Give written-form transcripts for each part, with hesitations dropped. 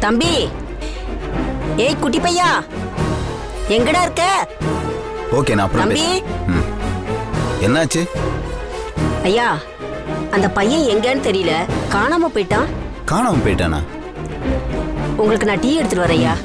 தம்பி, ஏய் குட்டி பையா, எங்கடா இருக்க? ஓகே, நான் அப்புறம் தம்பி. என்னாச்சு? ஐயா, அந்த பையன் எங்கன்னு தெரியல, காணாம போயிட்டான். காணாம போயிட்டானா? உங்களுக்கு நான் டீ எடுத்துட்டு வரேன் ஐயா.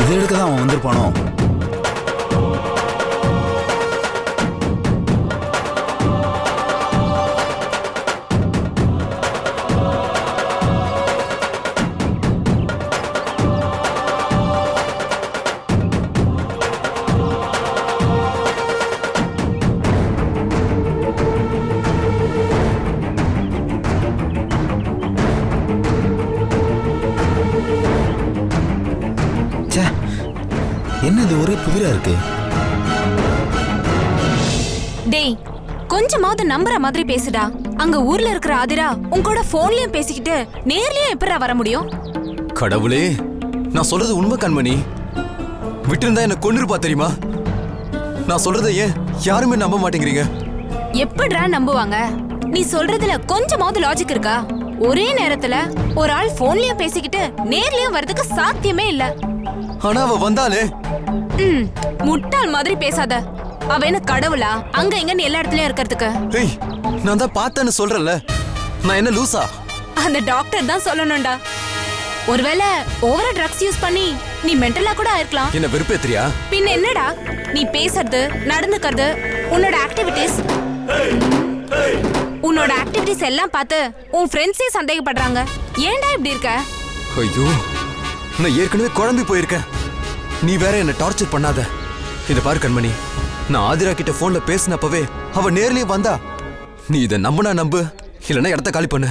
இது எடுக்க தான் அவன் வந்திருப்பானோ? என்னது ஒரே புதிரா இருக்கு? டேய், கொஞ்சமாவது நம்புற மாதிரி பேசுடா. அங்க ஊர்ல இருக்கிற ஆதிரா உன் கூட போன்லயும் பேசிக்கிட்டு நேர்லயும் எப்படா வர முடியும்? கடவுளே, நான் சொல்றது உண்மை கண்மணி. விட்டிருந்தா என்ன கொன்னிருப்பா தெரியுமா? நான் சொல்றதை ஏன் யாருமே நம்ப மாட்டேங்கிறீங்க? எப்படிடா நம்புவாங்க? நீ சொல்றதுல கொஞ்சமாவது லாஜிக் இருக்கா? ஒரே நேரத்துல ஒரு ஆள் போன்லயும் பேசிக்கிட்டு நேர்லயும் வரதுக்கு சாத்தியமே இல்ல. ஆனா அவ வந்தாலே. முட்டாள் மாதிரி பேசாத. அவ என்ன கடவுளா அங்க இங்கன்னு எல்லா இடத்துலயும் இருக்கிறதுக்கு? ஏய், நான் தான் பார்த்தேன்னு சொல்றேன்ல. நான் என்ன லூசா? அந்த டாக்டர் தான் சொல்லணும்டா. ஒருவேளை ஓவரா ட்ரக்ஸ் யூஸ் பண்ணி நீ மென்டலா கூட ஆயிருக்கலாம். என்ன வெறுப்பேத்திரியா? பின்ன என்னடா நீ பேசுறது, நடந்துக்கிறது, உன்னோட ஆக்டிவிட்டிஸ் எல்லாம் பார்த்து உன் ஃப்ரெண்ட்ஸே சந்தேகப்படுறாங்க. ஏன்டா இப்படி இருக்க? ஐயோ, நான் ஏற்கனவே குழம்பி போயிருக்கேன். நீ வேற என்ன டார்ச்சர் பண்ணாத. இத பாரு கண்மணி, நான் ஆதிரா கிட்ட போன்ல பேசினப்பவே அவ நேர்லயே வந்தா. நீ இத நம்புனா நம்பு, இல்லைன்னா இடத்த காலி பண்ணு.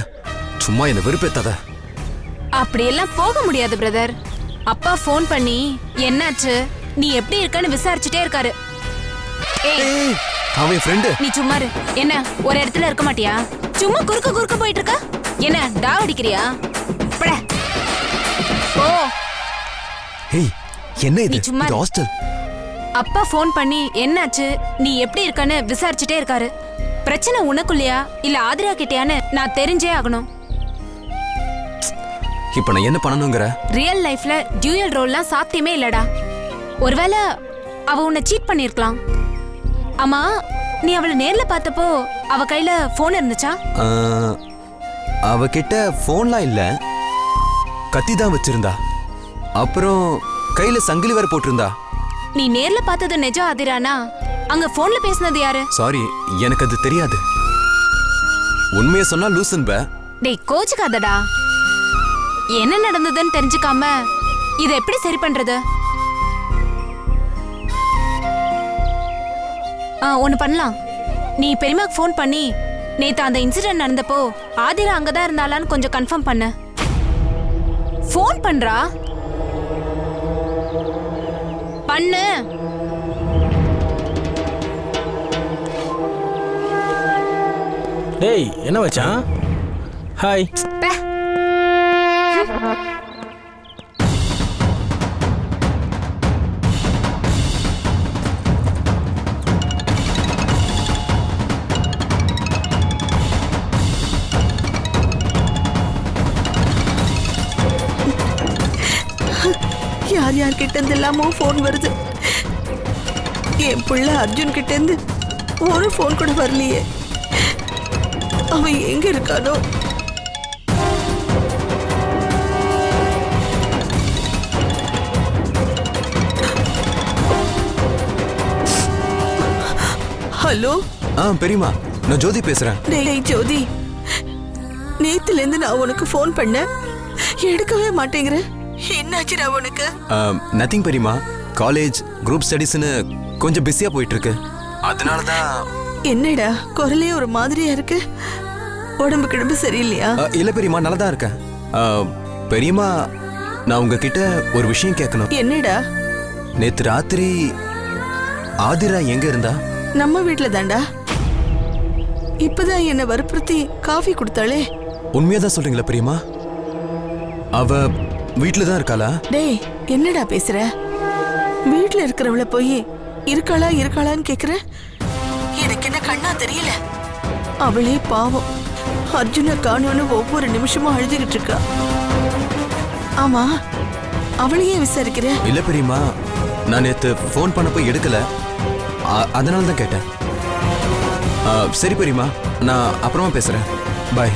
சும்மா என்ன வெறுப்பேத்தாத. அப்படியெல்லாம் போக முடியாது பிரதர். அப்பா போன் பண்ணி என்னாச்சு, நீ எப்படி இருக்கன்னு விசாரிச்சுட்டே இருக்காரு. ஏய், அவன் என் ஃப்ரெண்டு. நீ சும்மா இரு. என்ன ஒரு இடத்துல இருக்க மாட்டியா? சும்மா குறுக்க போயிட்டு இருக்க. என்ன டாவ் அடிக்கிறியா? பட ஓ. ஏய், என்ன இது? நீ சும்மா இது ஹாஸ்டல். அப்பா போன் பண்ணி என்னாச்சு, நீ எப்படி இருக்கன்னு விசாரிச்சுட்டே இருக்காரு. பிரச்சனை உனக்குள்ளயா இல்ல ஆதிரா கிட்டயான்னு நான் தெரிஞ்சே ஆகணும். இப்ப நான் என்ன பண்ணணும்ங்கற? ரியல் லைஃப்ல டியூயல் ரோல்லாம் சாத்தியமே இல்லடா. ஒருவேளை அவ உன்னை சீட் பண்ணிருக்கலாம். ஆமா, நீ அவளை நேர்ல பார்த்தப்போ அவ கையில போன் இருந்துச்சா? அவ கிட்ட போன்லாம் இல்ல, கத்தி தான் வச்சிருந்தா. அப்புறம் கையில சங்கிலி வேற போட்டிருந்தா. நீ நேர்ல பார்த்தது நிஜம் ஆதிரானா? அங்க போன்ல பேசினது யாரு? சாரி, எனக்கு அது தெரியாது. உண்மையை சொன்னா லூசன்ப. டேய், கோச்சுக்காதடா. என்ன நடந்ததுன்னு தெரிஞ்சுக்காம இதை எப்படி சரி பண்றது? ஒண்ணு பண்ணலாம். நீ பெரியமாக்கு போன் பண்ணி நேத்து அந்த இன்சிடென்ட் நடந்தப்போ ஆதிரா அங்கதான் இருந்தாலான்னு கொஞ்சம் கன்ஃபார்ம் பண்ணு. போன் பண்றா, பண்ணு. டேய், என்ன வச்சான்? ஹாய். யார் கிட்ட இருந்து எல்லாமோ போன் வருது. என் பிள்ளை அர்ஜுன் கிட்ட இருந்து ஒரு போன் கூட வரலையே. அவன் எங்க இருக்கானோ? ஹலோ. பெரியமா, நான் ஜோதி பேசுறேன். டேய் ஜோதி, நேத்துல இருந்து நான் உனக்கு போன் பண்ண, எடுக்கவே மாட்டேங்கிற. என்னாச்சுடா உனக்கு? நதிங் பெரியமா, காலேஜ் குரூப் ஸ்டடீஸ்னு கொஞ்சம் பிஸியா போயிட்டு இருக்கு. அதனால தான். என்னடா குரலே ஒரு மாதிரியா இருக்கு? உடம்பு கிடம்பு சரியில்லையா? இல்ல பெரியமா, நல்லா தான் இருக்கேன். பெரியமா, நான் உங்ககிட்ட ஒரு விஷயம் கேட்கணும். என்னடா? நேத்து ராத்திரி ஆதிரா எங்க இருந்தா? நம்ம வீட்டுல தாண்டா. இப்பதான் என்ன வற்புறுத்தி காஃபி கொடுத்தாளே. உண்மையாதான் சொல்றீங்களா பிரியமா? அவ வீட்டுல தான் இருக்காளா? டேய், என்னடா பேசுற? வீட்டுல இருக்கிறவள போய் இருக்காளான்னு கேக்குற? எனக்கு என்ன கண்ணா தெரியல? அவளே பாவம் அர்ஜுன காணோன்னு ஒவ்வொரு நிமிஷமும் அழுதுகிட்டு இருக்கா. ஆமா, அவளையே விசாரிக்கிற? இல்ல பெரியமா, நான் நேத்து போன் பண்ணப்போ எடுக்கல, அதனால தான் கேட்டேன். சரி பெரியமா, நான் அப்புறமா பேசுறேன். பாய்.